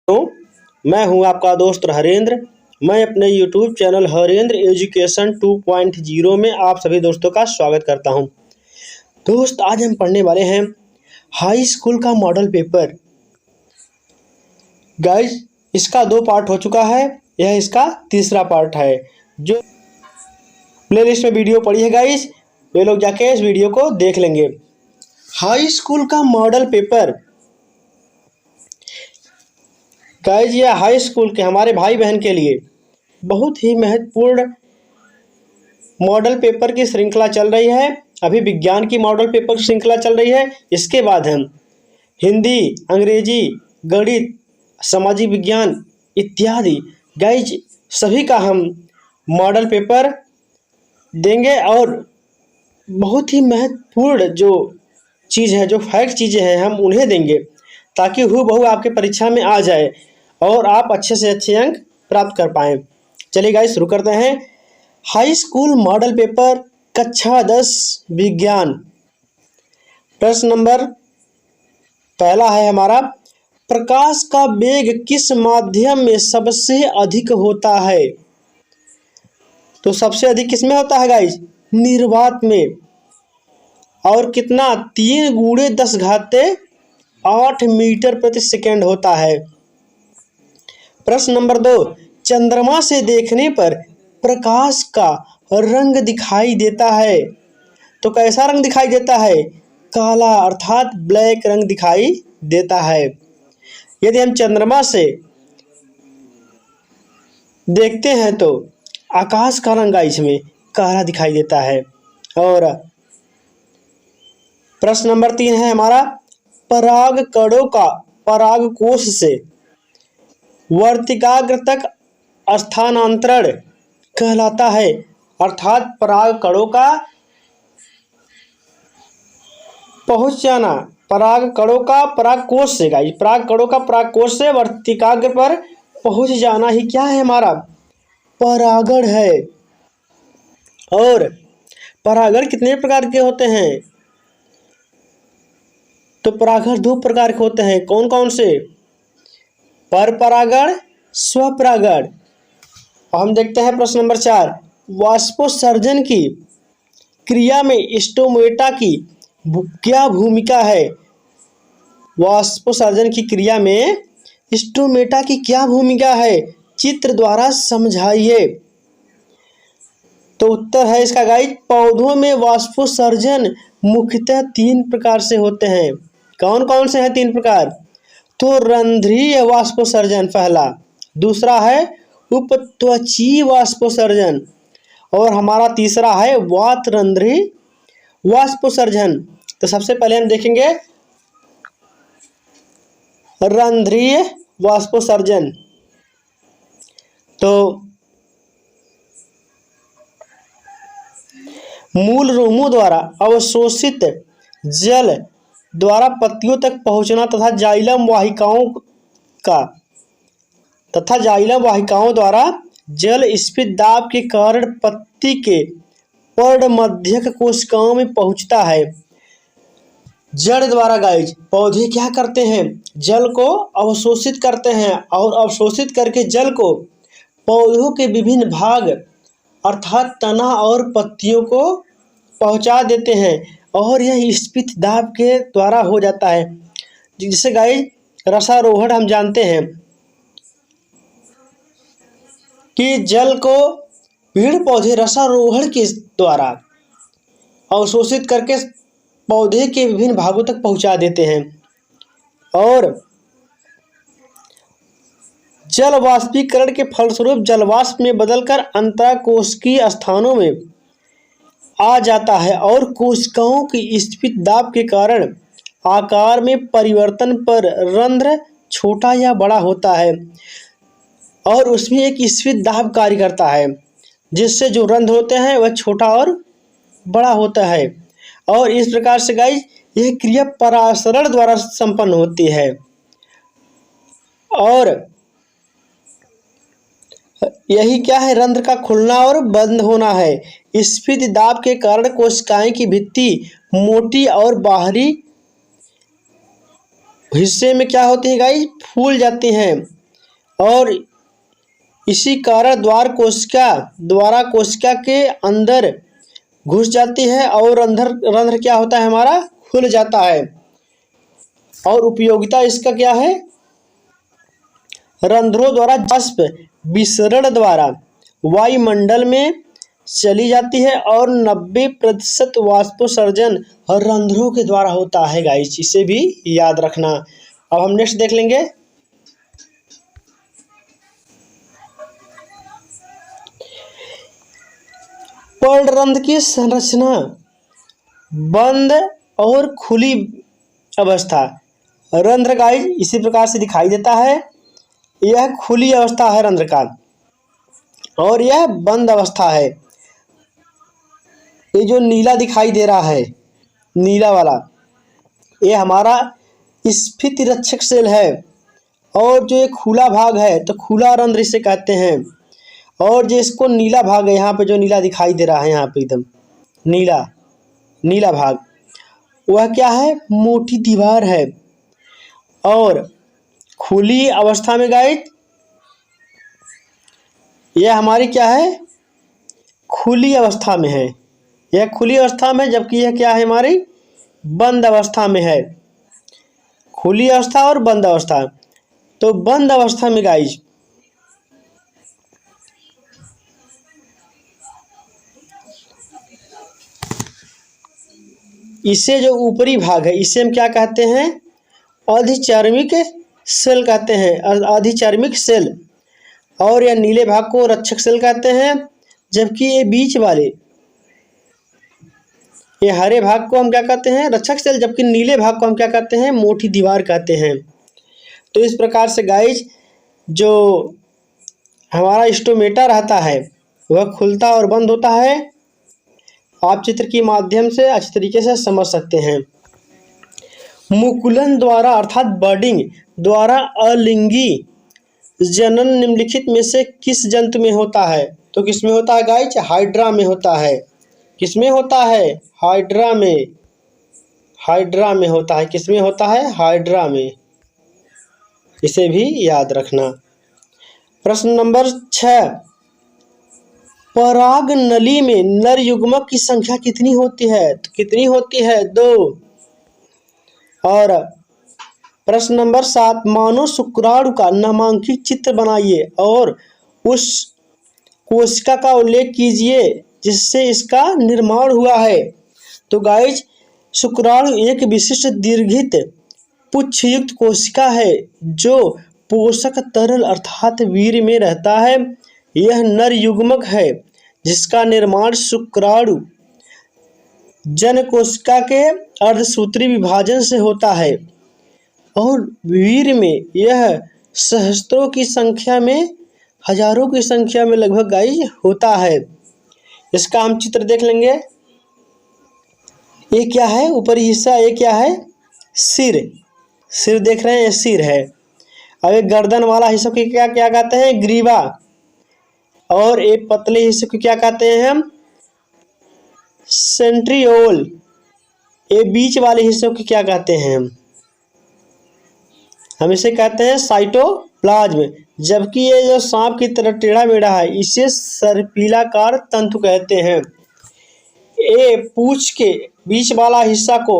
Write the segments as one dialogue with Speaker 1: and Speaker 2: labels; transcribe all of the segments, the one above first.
Speaker 1: तो मैं हूं आपका दोस्त हरेंद्र। मैं अपने YouTube चैनल हरेंद्र एजुकेशन 2.0 में आप सभी दोस्तों का स्वागत करता हूं। दोस्त, आज हम पढ़ने वाले हैं हाई स्कूल का मॉडल पेपर। गाइस, इसका 2 पार्ट हो चुका है, यह इसका तीसरा पार्ट है। जो प्लेलिस्ट में वीडियो पड़ी है गाइस, वे लोग जाके इस वीडियो को देख लेंगे। हाई स्कूल का मॉडल पेपर गाइस, ये हाई स्कूल के हमारे भाई बहन के लिए बहुत ही महत्वपूर्ण मॉडल पेपर की श्रृंखला चल रही है। अभी विज्ञान की मॉडल पेपर की श्रृंखला चल रही है। इसके बाद हम हिंदी, अंग्रेजी, गणित, सामाजिक विज्ञान इत्यादि गाइस सभी का हम मॉडल पेपर देंगे। और बहुत ही महत्वपूर्ण जो चीज़ है, जो फैक्ट चीज़ें हैं, हम उन्हें देंगे ताकि हूबहू आपके परीक्षा में आ जाए और आप अच्छे से अच्छे अंक प्राप्त कर पाएँ। चलिए गाइस, शुरू करते हैं। हाई स्कूल मॉडल पेपर कक्षा 10 विज्ञान। प्रश्न नंबर पहला है हमारा, प्रकाश का वेग किस माध्यम में सबसे अधिक होता है? तो सबसे अधिक किस में होता है गाइस? निर्वात में। और कितना? 3 × 10⁸ मीटर प्रति सेकेंड होता है। प्रश्न नंबर 2, चंद्रमा से देखने पर प्रकाश का रंग दिखाई देता है। तो कैसा रंग दिखाई देता है? काला अर्थात ब्लैक रंग दिखाई देता है। यदि हम चंद्रमा से देखते हैं तो आकाश का रंग इसमें काला दिखाई देता है। और प्रश्न नंबर 3 है हमारा, पराग कणों का परागकोश से वर्तिकाग्र तक स्थानांतरण कहलाता है। अर्थात पराग कणों का पहुंच जाना, पराग कणों का परागकोश से गाइस, पराग कणों का परागकोश से वर्तिकाग्र पर पहुंच जाना ही क्या है? हमारा परागण है। और परागण कितने प्रकार के होते हैं? तो परागण 2 प्रकार के होते हैं। कौन कौन से? पर परागण, स्वपरागण। हम देखते हैं प्रश्न नंबर 4, वाष्पोत्सर्जन की क्रिया में स्टोमेटा की क्या भूमिका है? वाष्पोत्सर्जन की क्रिया में स्टोमेटा की क्या भूमिका है? चित्र द्वारा समझाइए। तो उत्तर है इसका गाइस, पौधों में वाष्पोत्सर्जन मुख्यतः 3 प्रकार से होते हैं। कौन कौन से हैं 3 प्रकार? तो रंध्रीय वाष्पोत्सर्जन पहला, दूसरा है उपत्वचीय वाष्पोत्सर्जन, और हमारा तीसरा है वातरंध्रीय वाष्पोत्सर्जन। तो सबसे पहले हम देखेंगे रंध्रीय वाष्पोत्सर्जन। तो मूल रोमों द्वारा अवशोषित जल द्वारा पत्तियों तक पहुंचना तथा जाइलम वाहिकाओं द्वारा जल स्फीत दाब के कारण पत्ती के पर्णमध्यक कोशिकाओं में पहुंचता है। जड़ द्वारा गाइस पौधे क्या करते हैं? जल को अवशोषित करते हैं और अवशोषित करके जल को पौधों के विभिन्न भाग अर्थात तना और पत्तियों को पहुंचा देते हैं। और यह स्फीत दाब के द्वारा हो जाता है, जिससे गाइस रसारोहण हम जानते हैं कि जल को पेड़ पौधे रसारोहण के द्वारा अवशोषित करके पौधे के विभिन्न भागों तक पहुंचा देते हैं। और जल वाष्पीकरण के फलस्वरूप जलवाष्प में बदलकर अंतःकोशिकीय स्थानों में आ जाता है और कोशिकाओं की स्फीत दाब के कारण आकार में परिवर्तन पर रंध्र छोटा या बड़ा होता है और उसमें एक स्फीत दाब कार्य करता है, जिससे जो रंध्र होते हैं वह छोटा और बड़ा होता है। और इस प्रकार से गाइस यह क्रिया परासरण द्वारा संपन्न होती है। और यही क्या है? रंध्र का खुलना और बंद होना है। स्फीत दाब के कारण कोशिकाएं की भित्ति मोटी और बाहरी हिस्से में क्या होती है गाइस? फूल जाती हैं और इसी कारण द्वारा कोशिका के अंदर घुस जाती है और रंध्र क्या होता है हमारा, खुल जाता है। और उपयोगिता इसका क्या है, रंध्रों द्वारा वाष्प विसरण द्वारा वायुमंडल में चली जाती है और 90% वाष्पोत्सर्जन रंध्रों के द्वारा होता है गाइस, इसे भी याद रखना। अब हम नेक्स्ट देख लेंगे। पर्णरंध्र की संरचना, बंद और खुली अवस्था। रंध्र गाइस इसी प्रकार से दिखाई देता है, यह खुली अवस्था है रंध्र का और यह बंद अवस्था है। ये जो नीला दिखाई दे रहा है, नीला वाला, ये हमारा स्फीति रक्षक सेल है। और जो ये खुला भाग है तो खुला रंध्र इसे कहते हैं। और जो इसको नीला भाग है, यहाँ पे जो नीला दिखाई दे रहा है, यहाँ पे एकदम नीला भाग, वह क्या है, मोटी दीवार है। और खुली अवस्था में गाइस यह हमारी क्या है, खुली अवस्था में है, यह खुली अवस्था में, जबकि यह क्या है, हमारी बंद अवस्था में है। खुली अवस्था और बंद अवस्था। तो बंद अवस्था में गाइस इसे जो ऊपरी भाग है इसे हम क्या कहते हैं, अधिचर्मिक सेल कहते हैं, अधिचर्मिक सेल। और यह नीले भाग को रक्षक सेल कहते हैं, जबकि ये बीच वाले, ये हरे भाग को हम क्या कहते हैं, रक्षक सेल, जबकि नीले भाग को हम क्या कहते हैं, मोटी दीवार कहते हैं। तो इस प्रकार से गाइस जो हमारा स्टोमेटा रहता है वह खुलता और बंद होता है। आप चित्र के माध्यम से अच्छी तरीके से समझ सकते हैं। मुकुलन द्वारा अर्थात बर्डिंग द्वारा अलिंगी जनन निम्नलिखित में से किस जंतु में होता है? तो किसमें होता है गाइस? हाइड्रा में होता है। किसमें होता है? हाइड्रा में। हाइड्रा में होता है। किसमें होता है? हाइड्रा में। इसे भी याद रखना। प्रश्न नंबर 6, पराग नली में नर युग्मक की संख्या कितनी होती है? तो कितनी होती है? 2। और प्रश्न नंबर 7, मानव शुक्राणु का नामांकित चित्र बनाइए और उस कोशिका का उल्लेख कीजिए जिससे इसका निर्माण हुआ है। तो गाइस शुक्राणु एक विशिष्ट दीर्घित पुच्छयुक्त कोशिका है जो पोषक तरल अर्थात वीर्य में रहता है। यह नर युग्मक है जिसका निर्माण शुक्राणु जन कोशिका के अर्धसूत्री विभाजन से होता है और वीर्य में यह सहस्त्रों की संख्या में, हजारों की संख्या में लगभग गाइस होता है। इसका हम चित्र देख लेंगे। ये क्या है? ऊपरी हिस्सा ये क्या है? सिर। सिर देख रहे हैं, ये सिर है। अब एक गर्दन वाला हिस्सा को क्या क्या कहते हैं? ग्रीवा। और एक पतले हिस्से को क्या कहते हैं हम? सेंट्रियोल। ये बीच वाले हिस्से को क्या कहते हैं हम इसे कहते हैं साइटोप्लाज्म। जबकि ये जो सांप की तरह टेढ़ा मेढ़ा है इसे सर्पिलाकार तंतु कहते हैं। ये पूंछ के बीच वाला हिस्सा को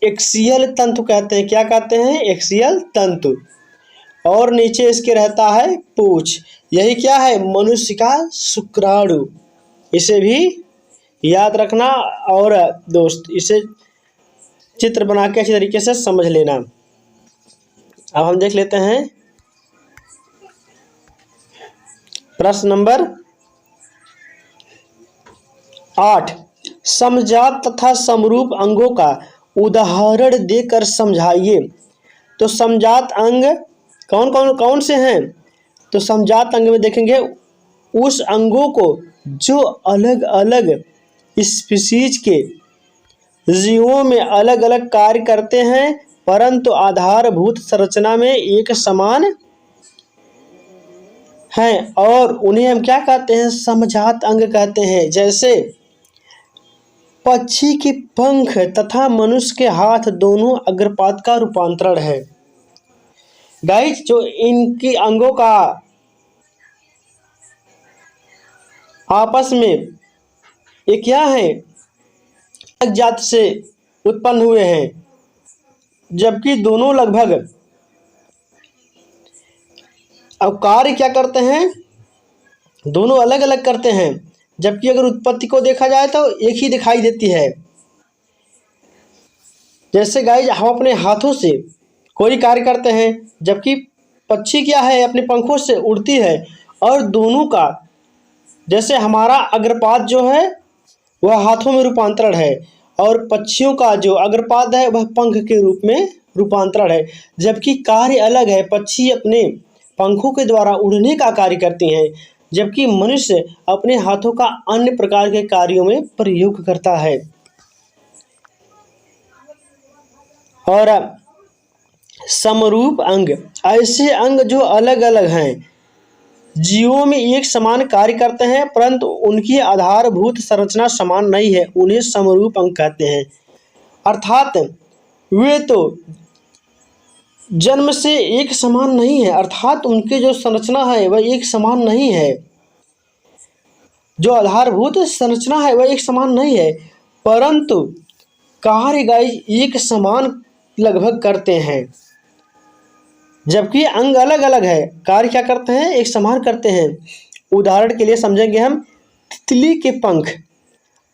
Speaker 1: एक्सियल तंतु कहते हैं। क्या कहते हैं? एक्सियल तंतु। और नीचे इसके रहता है पूंछ। यही क्या है? मनुष्य का शुक्राणु। इसे भी याद रखना और दोस्त इसे चित्र बना के अच्छी तरीके से समझ लेना। अब हम देख लेते हैं प्रश्न नंबर 8, समजात तथा समरूप अंगों का उदाहरण देकर समझाइए। तो समजात अंग कौन से हैं? तो समजात अंग में देखेंगे उस अंगों को जो अलग अलग स्पीशीज के जीवों में अलग अलग कार्य करते हैं परंतु आधारभूत संरचना में एक समान हैं और उन्हें हम क्या कहते हैं? समजात अंग कहते हैं। जैसे पक्षी के पंख तथा मनुष्य के हाथ दोनों अग्रपाद का रूपांतरण है। गाइज जो इनकी अंगों का आपस में ये क्या है, अलग जात से उत्पन्न हुए हैं, जबकि दोनों लगभग अब कार्य क्या करते हैं, दोनों अलग अलग करते हैं, जबकि अगर उत्पत्ति को देखा जाए तो एक ही दिखाई देती है। जैसे गाइज हम अपने हाथों से कोई कार्य करते हैं, जबकि पक्षी क्या है, अपने पंखों से उड़ती है। और दोनों का, जैसे हमारा अग्रपाद जो है वह हाथों में रूपांतरण है, और पक्षियों का जो अग्रपाद है वह पंख के रूप में रूपांतरण है, जबकि कार्य अलग है। पक्षी अपने पंखों के द्वारा उड़ने का कार्य करती हैं, जबकि मनुष्य अपने हाथों का अन्य प्रकार के कार्यों में प्रयोग करता है। और समरूप अंग, ऐसे अंग जो अलग अलग हैं, जीवों में एक समान कार्य करते हैं, परंतु उनकी आधारभूत संरचना समान नहीं है, उन्हें समरूप अंग कहते हैं। अर्थात वे तो जन्म से एक समान नहीं है, अर्थात उनकी जो संरचना है वह एक समान नहीं है, जो आधारभूत संरचना है वह एक समान नहीं है, परंतु कार्य गाइस एक समान लगभग करते हैं, जबकि अंग अलग अलग है, कार्य क्या करते हैं, एक समान करते हैं। उदाहरण के लिए समझेंगे हम, तितली के पंख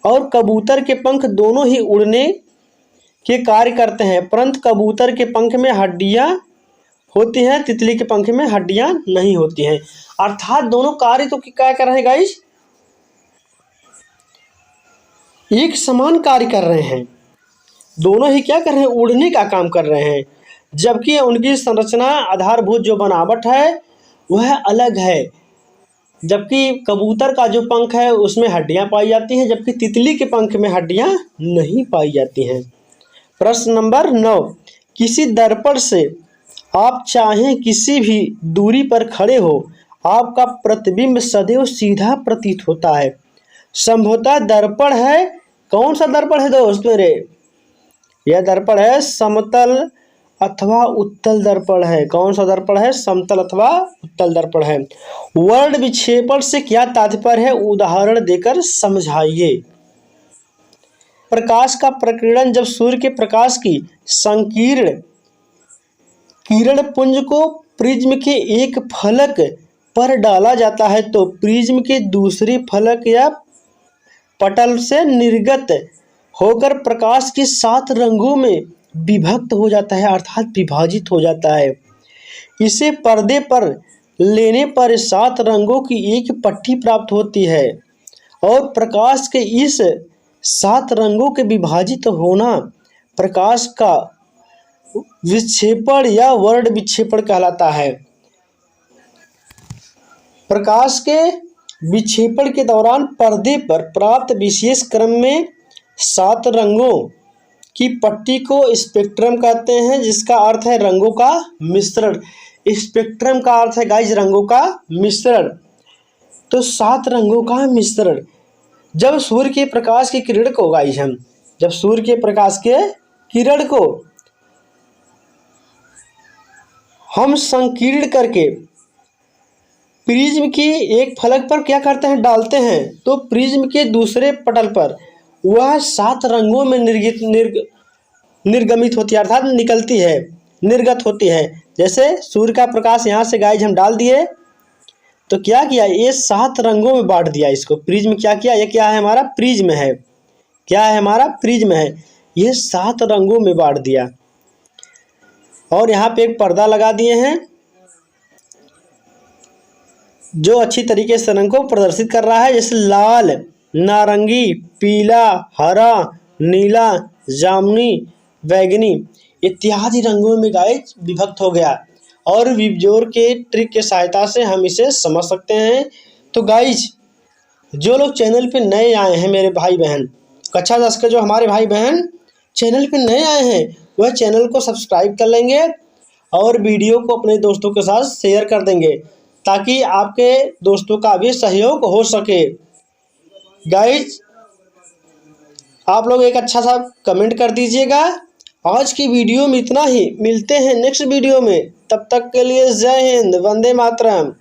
Speaker 1: और कबूतर के पंख दोनों ही उड़ने के कार्य करते हैं, परंतु कबूतर के पंख में हड्डियां होती हैं, तितली के पंख में हड्डियां नहीं होती हैं। अर्थात दोनों कार्य तो क्या कर रहे हैं गाइस, एक समान कार्य कर रहे हैं, दोनों ही क्या कर रहे हैं, उड़ने का काम कर रहे हैं, जबकि उनकी संरचना आधारभूत जो बनावट है वह अलग है। जबकि कबूतर का जो पंख है उसमें हड्डियां पाई जाती हैं, जबकि तितली के पंख में हड्डियां नहीं पाई जाती हैं। प्रश्न नंबर 9, किसी दर्पण से आप चाहें किसी भी दूरी पर खड़े हो, आपका प्रतिबिंब सदैव सीधा प्रतीत होता है। संभवतः दर्पण है, कौन सा दर्पण है दोस्त मेरे, यह दर्पण है समतल अथवा उत्तल दर्पण है। कौन सा दर्पण है, समतल अथवा उत्तल दर्पण है। वर्ण विक्षेपण से क्या तात्पर्य है, उदाहरण देकर समझाइए। प्रकाश का प्रकीर्णन, जब सूर्य के प्रकाश की संकीर्ण किरण पुंज को प्रिज्म के एक फलक पर डाला जाता है तो प्रिज्म के दूसरे फलक या पटल से निर्गत होकर प्रकाश के 7 रंगों में विभक्त हो जाता है, अर्थात विभाजित हो जाता है। इसे पर्दे पर लेने पर 7 रंगों की एक पट्टी प्राप्त होती है, और प्रकाश के इस 7 रंगों के विभाजित होना प्रकाश का विक्षेपण या वर्ण विक्षेपण कहलाता है। प्रकाश के विक्षेपण के दौरान पर्दे पर प्राप्त विशेष क्रम में 7 रंगों की पट्टी को स्पेक्ट्रम कहते हैं, जिसका अर्थ है रंगों का मिश्रण। स्पेक्ट्रम का अर्थ है गाइस रंगों का मिश्रण। तो 7 रंगों का मिश्रण, जब सूर्य के प्रकाश की किरण को गाइस जब सूर्य के प्रकाश के किरण को हम संकीर्ण करके प्रिज्म की एक फलक पर क्या करते हैं, डालते हैं, तो प्रिज्म के दूसरे पटल पर वह 7 रंगों में निर्गमित होती है, अर्थात निकलती है, निर्गत होती है। जैसे सूर्य का प्रकाश यहाँ से गाइस हम डाल दिए तो क्या किया, ये 7 रंगों में बांट दिया इसको। प्रिज्म क्या किया, ये क्या है हमारा प्रिज्म है, क्या है हमारा प्रिज्म है, ये 7 रंगों में बांट दिया। और यहाँ पे एक पर्दा लगा दिए हैं जो अच्छी तरीके से रंग को प्रदर्शित कर रहा है, जैसे लाल, नारंगी, पीला, हरा, नीला, जामुनी, बैगनी इत्यादि रंगों में गाइस विभक्त हो गया। और विबजोर के ट्रिक के सहायता से हम इसे समझ सकते हैं। तो गाइस जो लोग चैनल पे नए आए हैं, मेरे भाई बहन, कक्षा 10 के जो हमारे भाई बहन चैनल पे नए आए हैं, वह चैनल को सब्सक्राइब कर लेंगे और वीडियो को अपने दोस्तों के साथ शेयर कर देंगे, ताकि आपके दोस्तों का भी सहयोग हो सके। गाइस आप लोग एक अच्छा सा कमेंट कर दीजिएगा आज की वीडियो में इतना ही। मिलते हैं नेक्स्ट वीडियो में, तब तक के लिए जय हिंद, वंदे मातरम।